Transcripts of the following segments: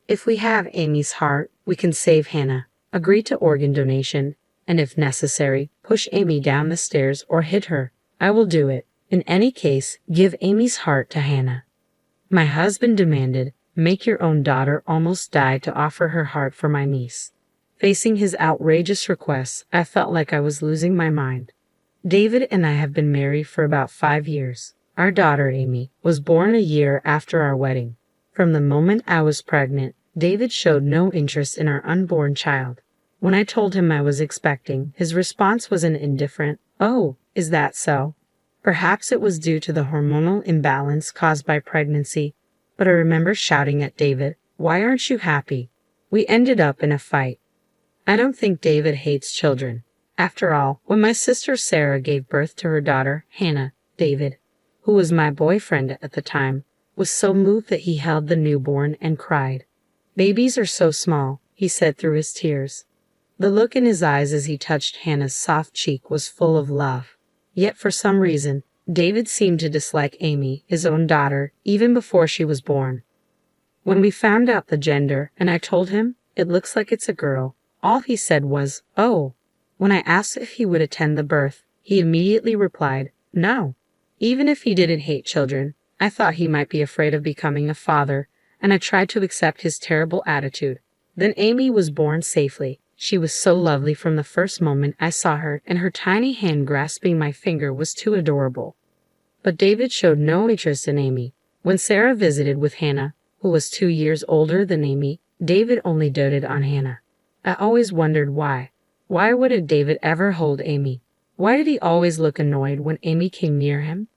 If we have Amy's heart, we can save Hannah. Agree to organ donation, and if necessary, push Amy down the stairs or hit her. I will do it. In any case, give Amy's heart to Hannah. My husband demanded, make your own daughter almost die to offer her heart for my niece. Facing his outrageous requests, I felt like I was losing my mind. David and I have been married for about 5 years. Our daughter, Amy, was born a year after our wedding. From the moment I was pregnant, David showed no interest in our unborn child. When I told him I was expecting, his response was an indifferent, "Oh, is that so?" Perhaps it was due to the hormonal imbalance caused by pregnancy, but I remember shouting at David, "Why aren't you happy?" We ended up in a fight. I don't think David hates children. After all, when my sister Sarah gave birth to her daughter, Hannah, David, who was my boyfriend at the time, was so moved that he held the newborn and cried. "Babies are so small," he said through his tears. The look in his eyes as he touched Hannah's soft cheek was full of love. Yet for some reason, David seemed to dislike Amy, his own daughter, even before she was born. When we found out the gender, and I told him, "It looks like it's a girl," all he said was, "Oh." When I asked if he would attend the birth, he immediately replied, "No." Even if he didn't hate children, I thought he might be afraid of becoming a father, and I tried to accept his terrible attitude. Then Amy was born safely. She was so lovely from the first moment I saw her, and her tiny hand grasping my finger was too adorable. But David showed no interest in Amy. When Sarah visited with Hannah, who was 2 years older than Amy, David only doted on Hannah. I always wondered why. Why wouldn't David ever hold Amy? Why did he always look annoyed when Amy came near him?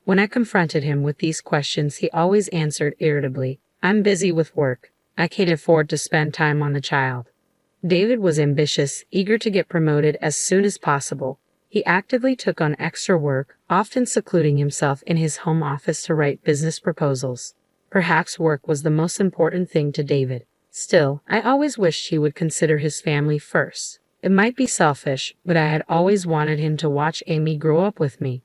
When I confronted him with these questions, he always answered irritably, "I'm busy with work. I can't afford to spend time on the child." David was ambitious, eager to get promoted as soon as possible. He actively took on extra work, often secluding himself in his home office to write business proposals. Perhaps work was the most important thing to David. Still, I always wished he would consider his family first. It might be selfish, but I had always wanted him to watch Amy grow up with me.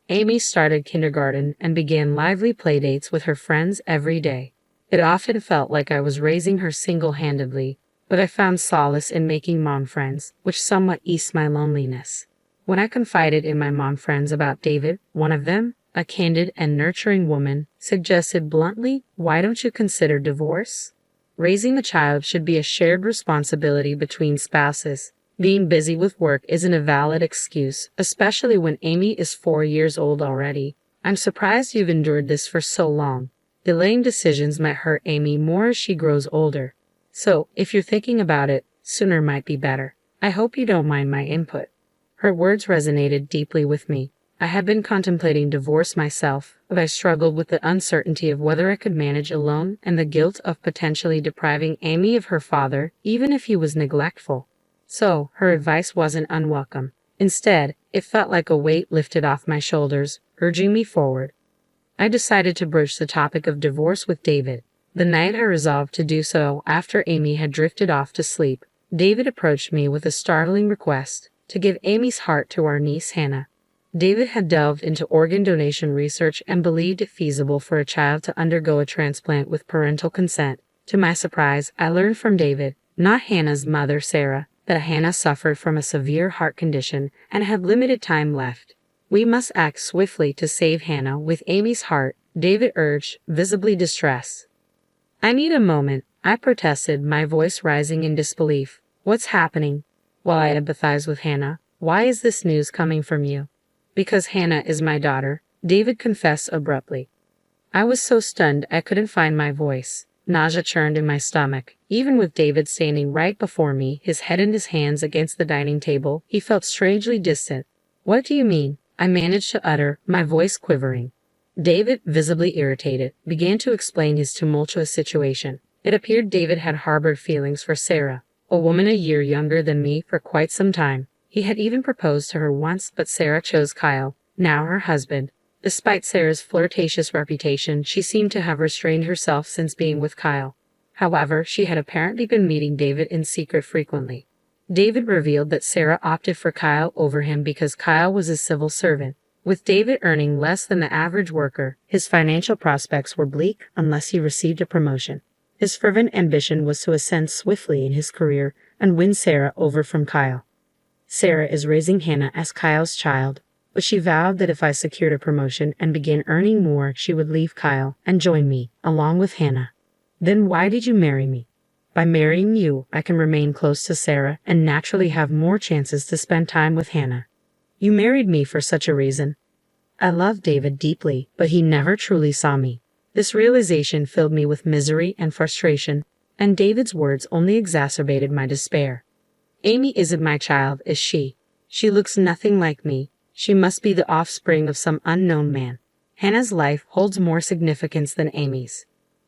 Amy started kindergarten and began lively playdates with her friends every day. It often felt like I was raising her single-handedly, but I found solace in making mom friends, which somewhat eased my loneliness. When I confided in my mom friends about David, one of them, a candid and nurturing woman, suggested bluntly, "Why don't you consider divorce? Raising a child should be a shared responsibility between spouses. Being busy with work isn't a valid excuse, especially when Amy is 4 years old already. I'm surprised you've endured this for so long. Delaying decisions might hurt Amy more as she grows older. So, if you're thinking about it, sooner might be better. I hope you don't mind my input." Her words resonated deeply with me. I had been contemplating divorce myself, but I struggled with the uncertainty of whether I could manage alone and the guilt of potentially depriving Amy of her father, even if he was neglectful. So, her advice wasn't unwelcome. Instead, it felt like a weight lifted off my shoulders, urging me forward. I decided to broach the topic of divorce with David. The night I resolved to do so after Amy had drifted off to sleep, David approached me with a startling request to give Amy's heart to our niece Hannah. David had delved into organ donation research and believed it feasible for a child to undergo a transplant with parental consent. To my surprise, I learned from David, not Hannah's mother Sarah, that Hannah suffered from a severe heart condition and had limited time left. "We must act swiftly to save Hannah with Amy's heart," David urged, visibly distressed. "I need a moment," I protested, my voice rising in disbelief. "What's happening?" While I empathize with Hannah, "Why is this news coming from you?" "Because Hannah is my daughter," David confessed abruptly. I was so stunned I couldn't find my voice. Nausea churned in my stomach. Even with David standing right before me, his head in his hands against the dining table, he felt strangely distant. "What do you mean?" I managed to utter, my voice quivering. David, visibly irritated, began to explain his tumultuous situation. It appeared David had harbored feelings for Sarah, a woman a year younger than me, for quite some time. He had even proposed to her once, but Sarah chose Kyle, now her husband. Despite Sarah's flirtatious reputation, she seemed to have restrained herself since being with Kyle. However, she had apparently been meeting David in secret frequently. David revealed that Sarah opted for Kyle over him because Kyle was a civil servant. With David earning less than the average worker, his financial prospects were bleak unless he received a promotion. His fervent ambition was to ascend swiftly in his career and win Sarah over from Kyle. Sarah is raising Hannah as Kyle's child, but she vowed that if I secured a promotion and began earning more, she would leave Kyle and join me, along with Hannah. Then why did you marry me? By marrying you, I can remain close to Sarah and naturally have more chances to spend time with Hannah. You married me for such a reason. I loved David deeply, but he never truly saw me. This realization filled me with misery and frustration, and David's words only exacerbated my despair. Amy isn't my child, is she? She looks nothing like me. She must be the offspring of some unknown man. Hannah's life holds more significance than Amy's.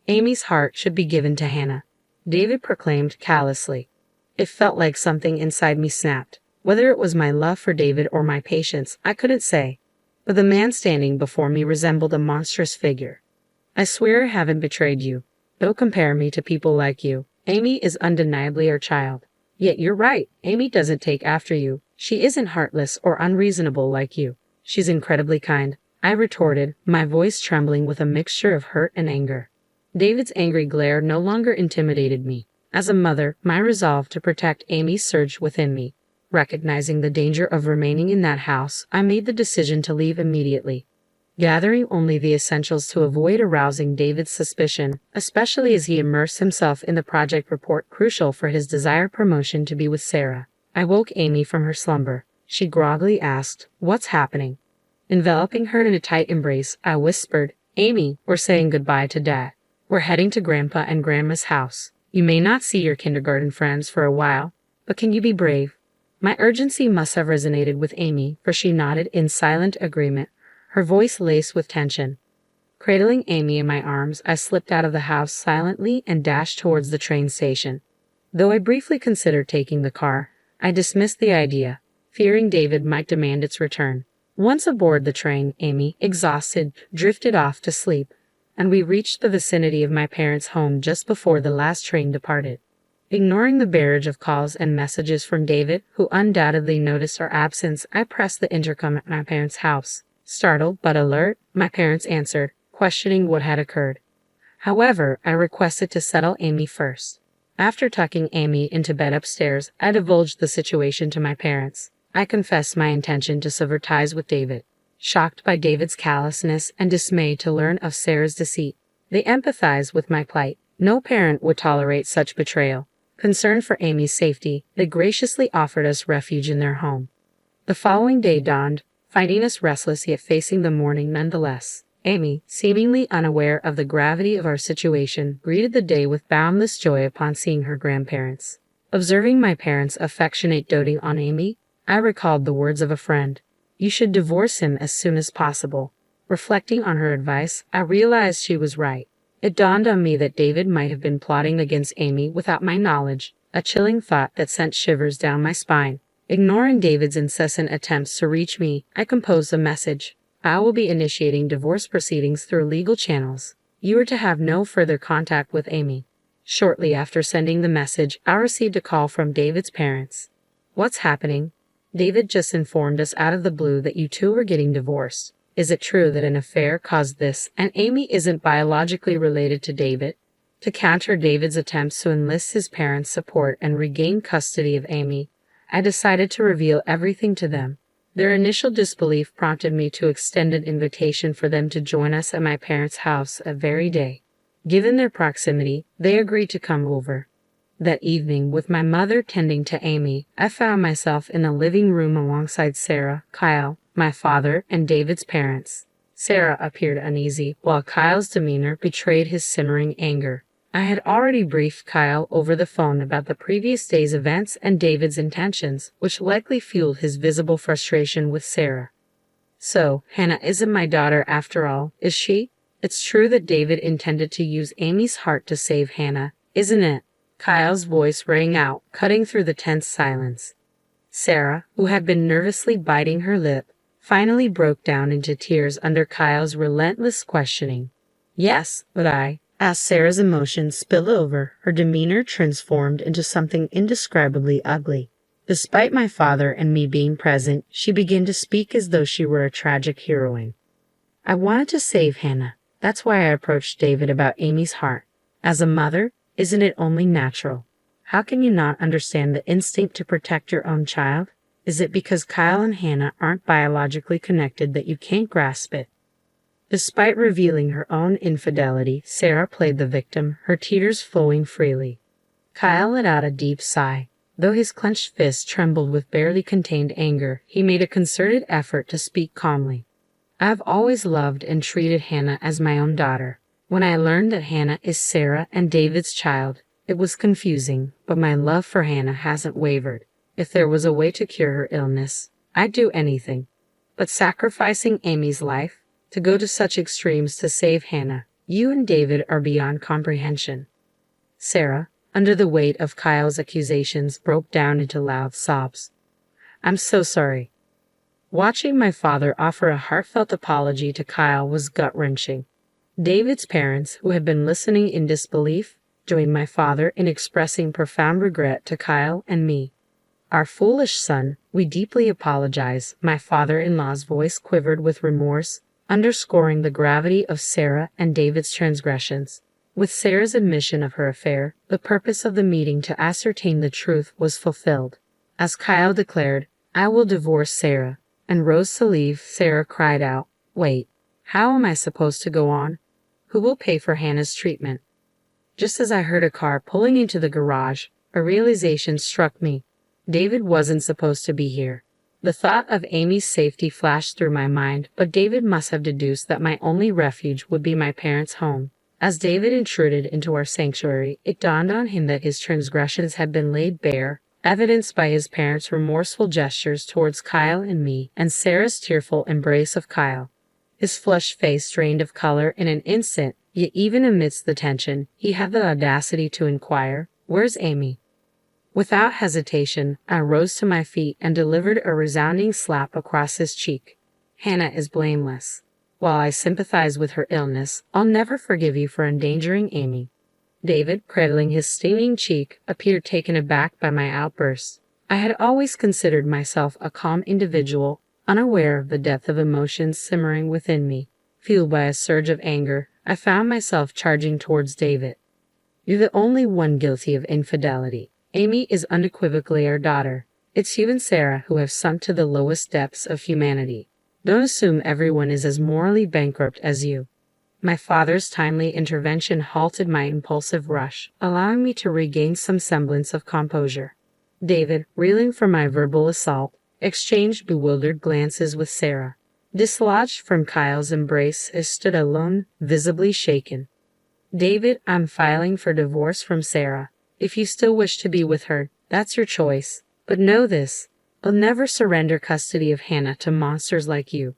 Amy's heart should be given to Hannah, David proclaimed callously. It felt like something inside me snapped. Whether it was my love for David or my patience, I couldn't say. But the man standing before me resembled a monstrous figure. I swear I haven't betrayed you. Don't compare me to people like you. Amy is undeniably our child. Yet you're right, Amy doesn't take after you. She isn't heartless or unreasonable like you. She's incredibly kind, I retorted, my voice trembling with a mixture of hurt and anger. David's angry glare no longer intimidated me. As a mother, my resolve to protect Amy surged within me. Recognizing the danger of remaining in that house, I made the decision to leave immediately, gathering only the essentials to avoid arousing David's suspicion, especially as he immersed himself in the project report crucial for his desired promotion to be with Sarah. I woke Amy from her slumber. She groggily asked, "What's happening?" Enveloping her in a tight embrace, I whispered, "Amy, we're saying goodbye to Dad. We're heading to Grandpa and Grandma's house. You may not see your kindergarten friends for a while, but can you be brave?" My urgency must have resonated with Amy, for she nodded in silent agreement, her voice laced with tension. Cradling Amy in my arms, I slipped out of the house silently and dashed towards the train station. Though I briefly considered taking the car, I dismissed the idea, fearing David might demand its return. Once aboard the train, Amy, exhausted, drifted off to sleep, and we reached the vicinity of my parents' home just before the last train departed. Ignoring the barrage of calls and messages from David, who undoubtedly noticed our absence, I pressed the intercom at my parents' house. Startled but alert, my parents answered, questioning what had occurred. However, I requested to settle Amy first. After tucking Amy into bed upstairs, I divulged the situation to my parents. I confessed my intention to sever ties with David. Shocked by David's callousness and dismayed to learn of Sarah's deceit, they empathized with my plight. No parent would tolerate such betrayal. Concerned for Amy's safety, they graciously offered us refuge in their home. The following day dawned, finding us restless yet facing the morning nonetheless. Amy, seemingly unaware of the gravity of our situation, greeted the day with boundless joy upon seeing her grandparents. Observing my parents' affectionate doting on Amy, I recalled the words of a friend. You should divorce him as soon as possible. Reflecting on her advice, I realized she was right. It dawned on me that David might have been plotting against Amy without my knowledge, a chilling thought that sent shivers down my spine. Ignoring David's incessant attempts to reach me, I composed a message. I will be initiating divorce proceedings through legal channels. You are to have no further contact with Amy. Shortly after sending the message, I received a call from David's parents. What's happening? David just informed us out of the blue that you two are getting divorced. Is it true that an affair caused this, and Amy isn't biologically related to David? To counter David's attempts to enlist his parents' support and regain custody of Amy, I decided to reveal everything to them. Their initial disbelief prompted me to extend an invitation for them to join us at my parents' house that very day. Given their proximity, they agreed to come over. That evening, with my mother tending to Amy, I found myself in the living room alongside Sarah, Kyle, my father, and David's parents. Sarah appeared uneasy, while Kyle's demeanor betrayed his simmering anger. I had already briefed Kyle over the phone about the previous day's events and David's intentions, which likely fueled his visible frustration with Sarah. So, Hannah isn't my daughter after all, is she? It's true that David intended to use Amy's heart to save Hannah, isn't it? Kyle's voice rang out, cutting through the tense silence. Sarah, who had been nervously biting her lip, finally broke down into tears under Kyle's relentless questioning. Yes, but as Sarah's emotions spilled over, her demeanor transformed into something indescribably ugly. Despite my father and me being present, she began to speak as though she were a tragic heroine. I wanted to save Hannah. That's why I approached David about Amy's heart. As a mother, Isn't it only natural? How can you not understand the instinct to protect your own child? Is it because Kyle and Hannah aren't biologically connected that you can't grasp it? Despite revealing her own infidelity, Sarah played the victim, her tears flowing freely. Kyle let out a deep sigh. Though his clenched fist trembled with barely contained anger, he made a concerted effort to speak calmly. I've always loved and treated Hannah as my own daughter. When I learned that Hannah is Sarah and David's child, it was confusing, but my love for Hannah hasn't wavered. If there was a way to cure her illness, I'd do anything. But sacrificing Amy's life, to go to such extremes to save Hannah, you and David are beyond comprehension. Sarah, under the weight of Kyle's accusations, broke down into loud sobs. I'm so sorry. Watching my father offer a heartfelt apology to Kyle was gut-wrenching. David's parents, who had been listening in disbelief, joined my father in expressing profound regret to Kyle and me. Our foolish son, we deeply apologize. My father-in-law's voice quivered with remorse, underscoring the gravity of Sarah and David's transgressions. With Sarah's admission of her affair, the purpose of the meeting to ascertain the truth was fulfilled. As Kyle declared, I will divorce Sarah, and rose to leave, Sarah cried out, wait, how am I supposed to go on? Who will pay for Hannah's treatment? Just as I heard a car pulling into the garage, a realization struck me. David wasn't supposed to be here. The thought of Amy's safety flashed through my mind, but David must have deduced that my only refuge would be my parents' home. As David intruded into our sanctuary, it dawned on him that his transgressions had been laid bare, evidenced by his parents' remorseful gestures towards Kyle and me, and Sarah's tearful embrace of Kyle. His flushed face drained of color in an instant, yet even amidst the tension, he had the audacity to inquire, "Where's Amy?" Without hesitation, I rose to my feet and delivered a resounding slap across his cheek. Hannah is blameless. While I sympathize with her illness, I'll never forgive you for endangering Amy. David, cradling his steaming cheek, appeared taken aback by my outburst. I had always considered myself a calm individual, unaware of the depth of emotions simmering within me. Fueled by a surge of anger, I found myself charging towards David. You're the only one guilty of infidelity. Amy is unequivocally our daughter. It's you and Sarah who have sunk to the lowest depths of humanity. Don't assume everyone is as morally bankrupt as you. My father's timely intervention halted my impulsive rush, allowing me to regain some semblance of composure. David, reeling from my verbal assault, exchanged bewildered glances with Sarah. Dislodged from Kyle's embrace, I stood alone, visibly shaken. David, I'm filing for divorce from Sarah. If you still wish to be with her, that's your choice. But know this, I'll never surrender custody of Hannah to monsters like you.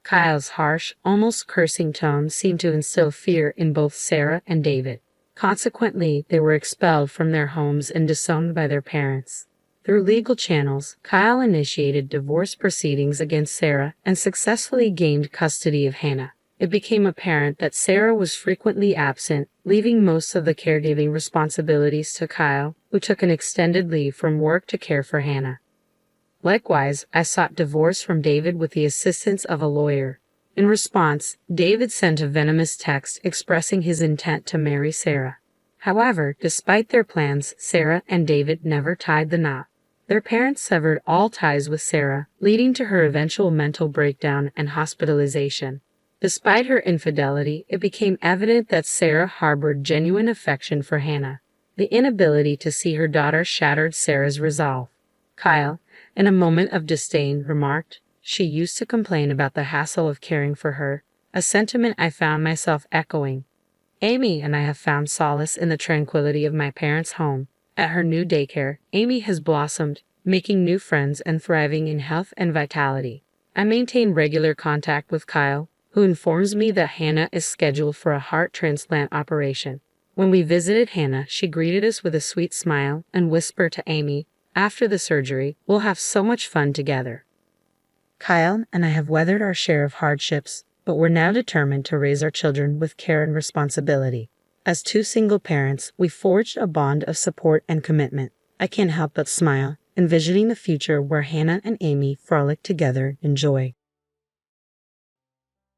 Kyle's harsh, almost cursing tone seemed to instill fear in both Sarah and David. Consequently, they were expelled from their homes and disowned by their parents. Through legal channels, Kyle initiated divorce proceedings against Sarah and successfully gained custody of Hannah. It became apparent that Sarah was frequently absent, leaving most of the caregiving responsibilities to Kyle, who took an extended leave from work to care for Hannah. Likewise, I sought divorce from David with the assistance of a lawyer. In response, David sent a venomous text expressing his intent to marry Sarah. However, despite their plans, Sarah and David never tied the knot. Their parents severed all ties with Sarah, leading to her eventual mental breakdown and hospitalization. Despite her infidelity, it became evident that Sarah harbored genuine affection for Hannah. The inability to see her daughter shattered Sarah's resolve. Kyle, in a moment of disdain, remarked, "She used to complain about the hassle of caring for her," a sentiment I found myself echoing. Amy and I have found solace in the tranquility of my parents' home. At her new daycare, Amy has blossomed, making new friends and thriving in health and vitality. I maintain regular contact with Kyle, who informs me that Hannah is scheduled for a heart transplant operation. When we visited Hannah, she greeted us with a sweet smile and whispered to Amy, "After the surgery, we'll have so much fun together." Kyle and I have weathered our share of hardships, but we're now determined to raise our children with care and responsibility. As two single parents, we forged a bond of support and commitment. I can't help but smile, envisioning the future where Hannah and Amy frolic together in joy.